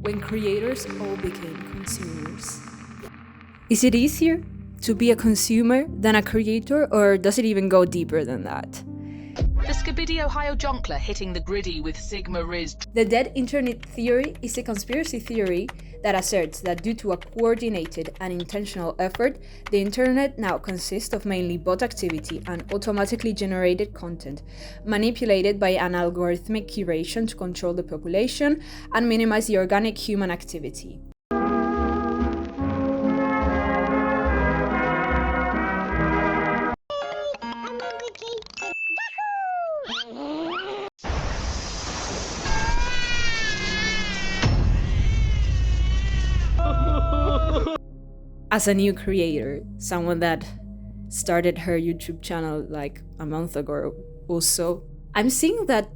when creators all became consumers. Is it easier to be a consumer than a creator, or does it even go deeper than that? The Skibidi Ohio Jonkler hitting the griddy with Sigma Riz. The dead internet theory is a conspiracy theory that asserts that due to a coordinated and intentional effort, the internet now consists of mainly bot activity and automatically generated content, manipulated by an algorithmic curation to control the population and minimize the organic human activity. As a new creator, someone that started her YouTube channel like a month ago or so, I'm seeing that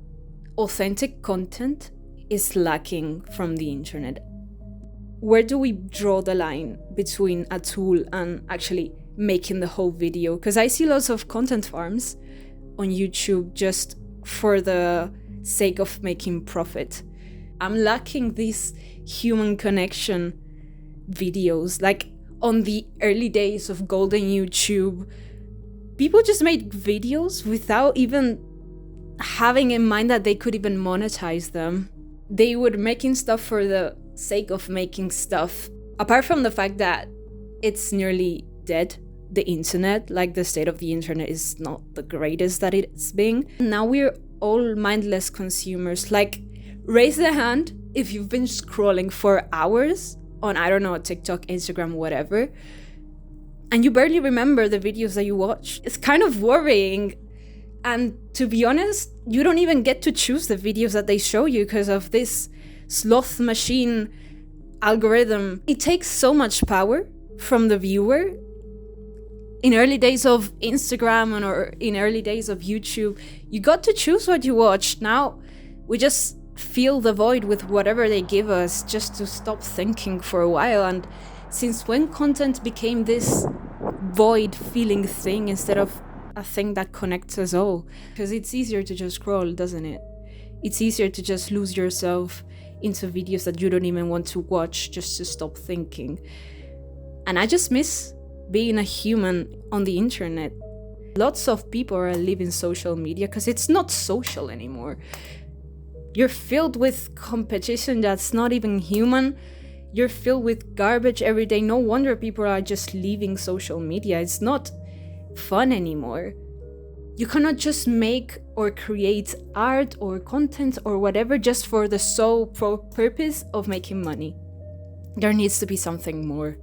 authentic content is lacking from the internet. Where do we draw the line between a tool and actually making the whole video? Because I see lots of content farms on YouTube just for the sake of making profit. I'm lacking these human connection videos. Like on the early days of golden YouTube, people just made videos without even having in mind that they could even monetize them. They were making stuff for the sake of making stuff. Apart from the fact that it's nearly dead, the internet, like the state of the internet is not the greatest that it's been. Now we're all mindless consumers. Like, raise the hand if you've been scrolling for hours on, I don't know, TikTok, Instagram, whatever, and you barely remember the videos that you watch. It's kind of worrying. And to be honest, you don't even get to choose the videos that they show you because of this sloth machine algorithm. It takes so much power from the viewer. In early days of Instagram or in early days of YouTube, you got to choose what you watch. Now we just fill the void with whatever they give us just to stop thinking for a while. And since when content became this void feeling thing instead of a thing that connects us all? Because it's easier to just scroll, doesn't it? It's easier to just lose yourself into videos that you don't even want to watch just to stop thinking. And I just miss being a human on the internet. Lots of people are leaving social media because it's not social anymore. You're filled with competition that's not even human. You're filled with garbage every day. No wonder people are just leaving social media. It's not fun anymore. You cannot just make or create art or content or whatever just for the sole purpose of making money. There needs to be something more.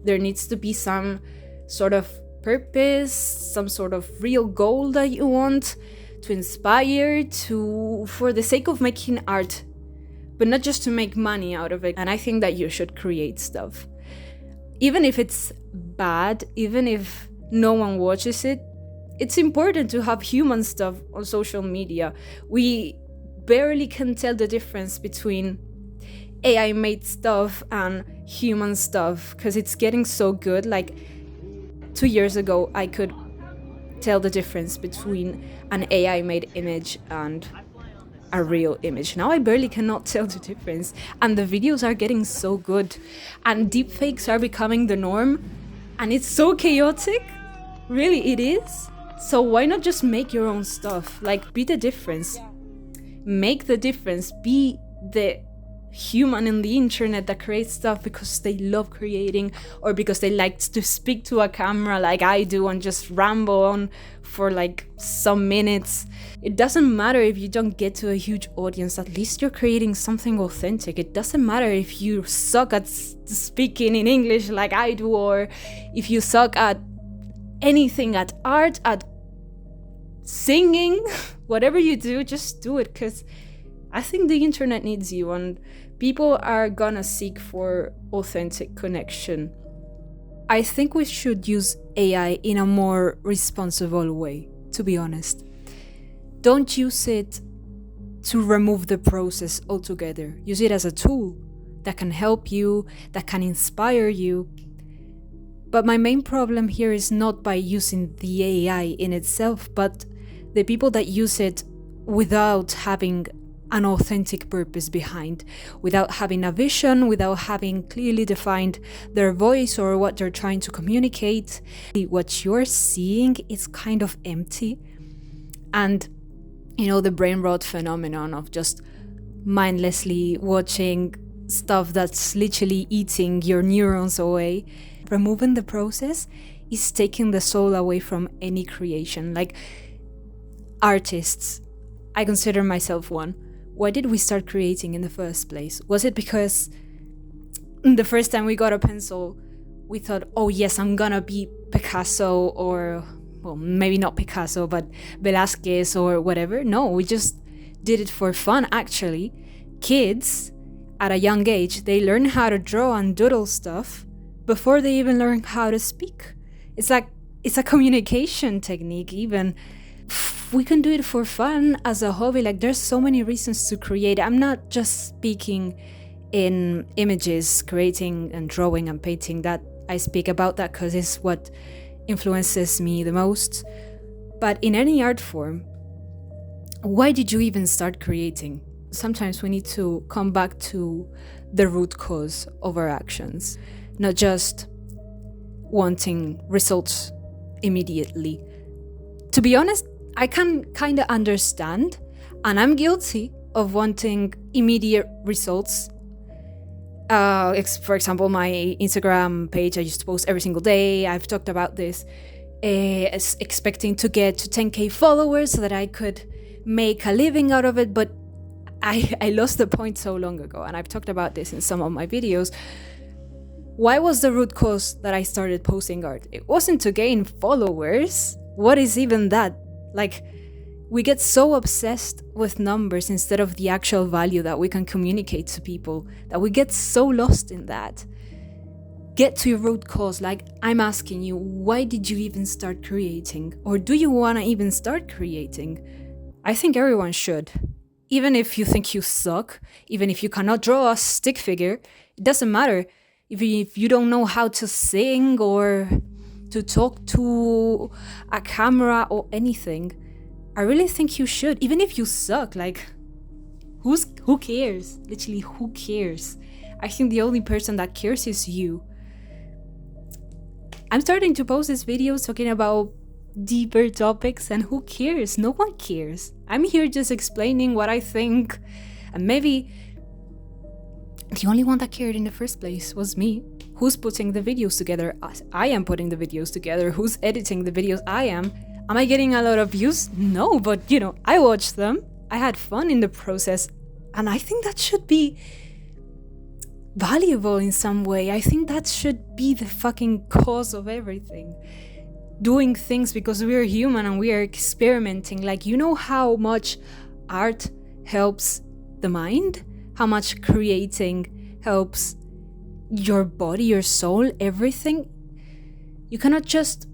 There needs to be some sort of purpose, some sort of real goal that you want to inspire for the sake of making art, but not just to make money out of it. And I think that you should create stuff. Even if it's bad, even if no one watches it, it's important to have human stuff on social media. We barely can tell the difference between AI made stuff and human stuff because it's getting so good. Like 2 years ago, I could tell the difference between an AI made image and a real image. Now I barely cannot tell the difference, and the videos are getting so good, and deepfakes are becoming the norm, and it's so chaotic. Really, it is. So why not just make your own stuff? Like, be the difference. Make the difference. Be the human in the internet that creates stuff because they love creating or because they like to speak to a camera like I do and just ramble on for like some minutes. It doesn't matter if you don't get to a huge audience. At least you're creating something authentic. It doesn't matter if you suck at speaking in English like I do, or if you suck at anything, at art, at singing. Whatever you do, just do it, because I think the internet needs you, and people are gonna seek for authentic connection. I think we should use AI in a more responsible way, to be honest. Don't use it to remove the process altogether. Use it as a tool that can help you, that can inspire you. But my main problem here is not by using the AI in itself, but the people that use it without having an authentic purpose behind, without having a vision, without having clearly defined their voice or what they're trying to communicate. What you're seeing is kind of empty. And, the brain rot phenomenon of just mindlessly watching stuff that's literally eating your neurons away. Removing the process is taking the soul away from any creation. Like artists, I consider myself one. Why did we start creating in the first place? Was it because the first time we got a pencil, we thought, oh yes, I'm gonna be Picasso, or, well, maybe not Picasso, but Velázquez or whatever? No, we just did it for fun, actually. Kids, at a young age, they learn how to draw and doodle stuff before they even learn how to speak. It's a communication technique even. We can do it for fun as a hobby. Like, there's so many reasons to create. I'm not just speaking in images, creating and drawing and painting. That I speak about that because it's what influences me the most. But in any art form, why did you even start creating? Sometimes we need to come back to the root cause of our actions, not just wanting results immediately. To be honest, I can kind of understand, and I'm guilty of wanting immediate results. For example, my Instagram page, I used to post every single day. I've talked about this, expecting to get to 10k followers so that I could make a living out of it, but I lost the point so long ago, and I've talked about this in some of my videos. Why was the root cause that I started posting art? It wasn't to gain followers. What is even that? Like, we get so obsessed with numbers instead of the actual value that we can communicate to people, that we get so lost in that. Get to your root cause. Like, I'm asking you, why did you even start creating? Or do you want to even start creating? I think everyone should. Even if you think you suck, even if you cannot draw a stick figure, it doesn't matter. If you don't know how to sing or to talk to a camera or anything, I really think you should. Even if you suck, like, who cares? Literally, who cares? I think the only person that cares is you. I'm starting to post these videos talking about deeper topics, and who cares? No one cares. I'm here just explaining what I think, and maybe the only one that cared in the first place was me. Who's putting the videos together? I am putting the videos together. Who's editing the videos? I am. Am I getting a lot of views? No, but I watched them. I had fun in the process, and I think that should be valuable in some way. I think that should be the fucking cause of everything. Doing things because we're human and we are experimenting. Like, how much art helps the mind? How much creating helps your body, your soul, everything? You cannot just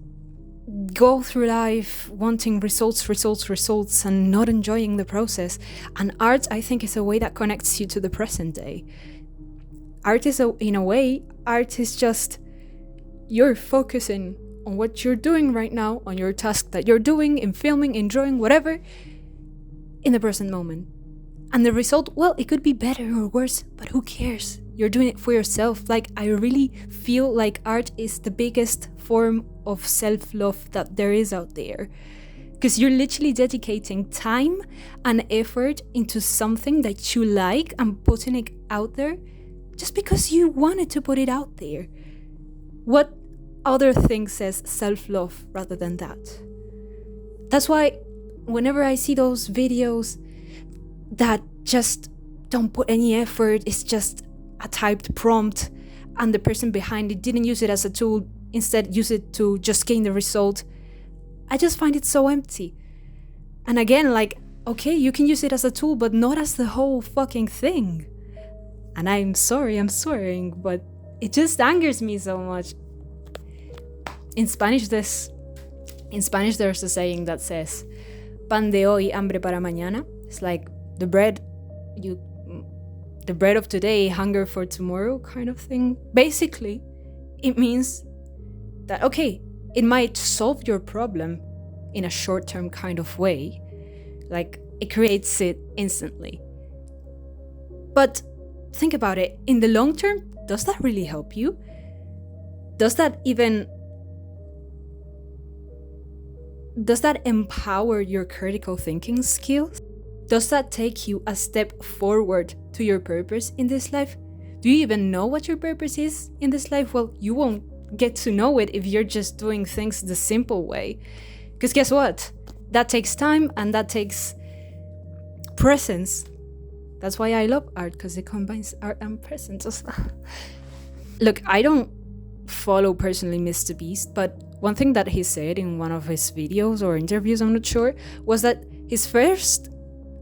go through life wanting results and not enjoying the process. And art, I think, is a way that connects you to the present day. Art is, in a way, art is just you're focusing on what you're doing right now, on your task that you're doing, in filming, in drawing, whatever, in the present moment. And the result, well, it could be better or worse, but who cares? You're doing it for yourself. Like, I really feel like art is the biggest form of self-love that there is out there. Because you're literally dedicating time and effort into something that you like and putting it out there just because you wanted to put it out there. What other thing says self-love rather than that? That's why whenever I see those videos that just don't put any effort, it's just a typed prompt and the person behind it didn't use it as a tool, instead use it to just gain the result, I just find it so empty. And again, like, okay, you can use it as a tool, but not as the whole fucking thing. And I'm sorry, I'm swearing, but it just angers me so much. In Spanish, there's a saying that says, pan de hoy, hambre para mañana. It's like the bread of today, hunger for tomorrow kind of thing. Basically, it means that, okay, it might solve your problem in a short-term kind of way. Like, it creates it instantly. But think about it. In the long term, does that really help you? Does that empower your critical thinking skills? Does that take you a step forward to your purpose in this life? Do you even know what your purpose is in this life? Well, you won't get to know it if you're just doing things the simple way. Because guess what? That takes time and that takes presence. That's why I love art, because it combines art and presence. Look, I don't follow personally Mr. Beast, but one thing that he said in one of his videos or interviews, I'm not sure, was that his first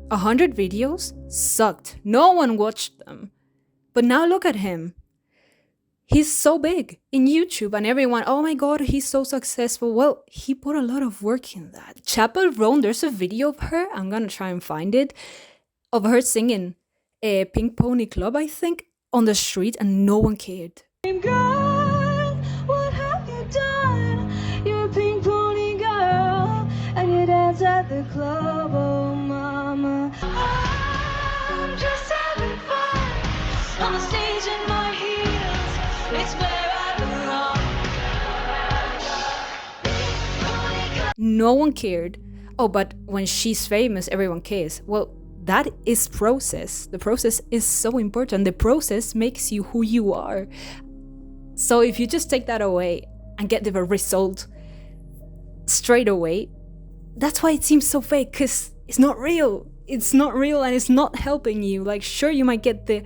100 videos sucked. No one watched them. But now look at him. He's so big in YouTube and everyone, oh my god, he's so successful. Well, he put a lot of work in that. Chapel Roan, there's a video of her, I'm gonna try and find it, of her singing Pink Pony Club, I think, on the street, and no one cared. Girl, what have you done? You're a pink pony girl, and you dance at the club, oh mama. I'm just having fun on the stage in my heels. It's where I belong. No one cared. Oh, but when she's famous, everyone cares. Well, that is process. The process is so important. The process makes you who you are. So if you just take that away and get the result straight away, that's why it seems so fake, because it's not real. It's not real and it's not helping you. Like, sure, you might get the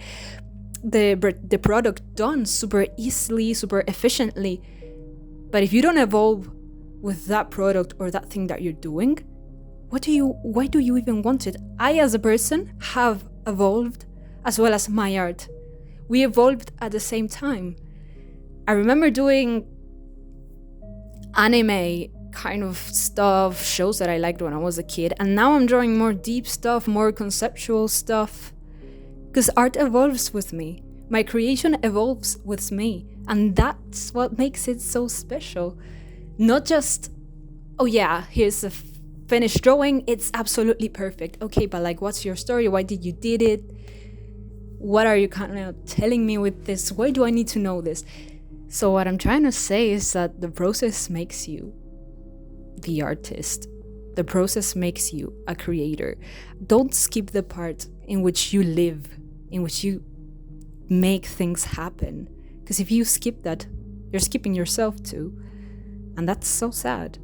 product done super easily, super efficiently, but if you don't evolve with that product or that thing that you're doing, why do you even want it? I, as a person, have evolved as well as my art. We evolved at the same time. I remember doing anime kind of stuff, shows that I liked when I was a kid, and now I'm drawing more deep stuff, more conceptual stuff, because art evolves with me. My creation evolves with me, and that's what makes it so special. Not just, oh yeah, here's a finished drawing, it's absolutely perfect. Okay, but like, what's your story? Why did you did it? What are you kind of telling me with this? Why do I need to know this? So what I'm trying to say is that the process makes you the artist. The process makes you a creator. Don't skip the part in which you live, in which you make things happen. Because if you skip that, you're skipping yourself too. And that's so sad.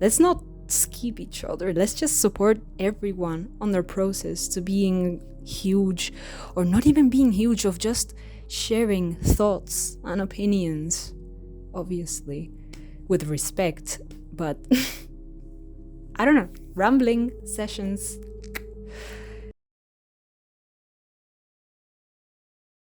Let's not skip each other. Let's just support everyone on their process to being huge, or not even being huge, of just sharing thoughts and opinions, obviously with respect, but I don't know, rambling sessions.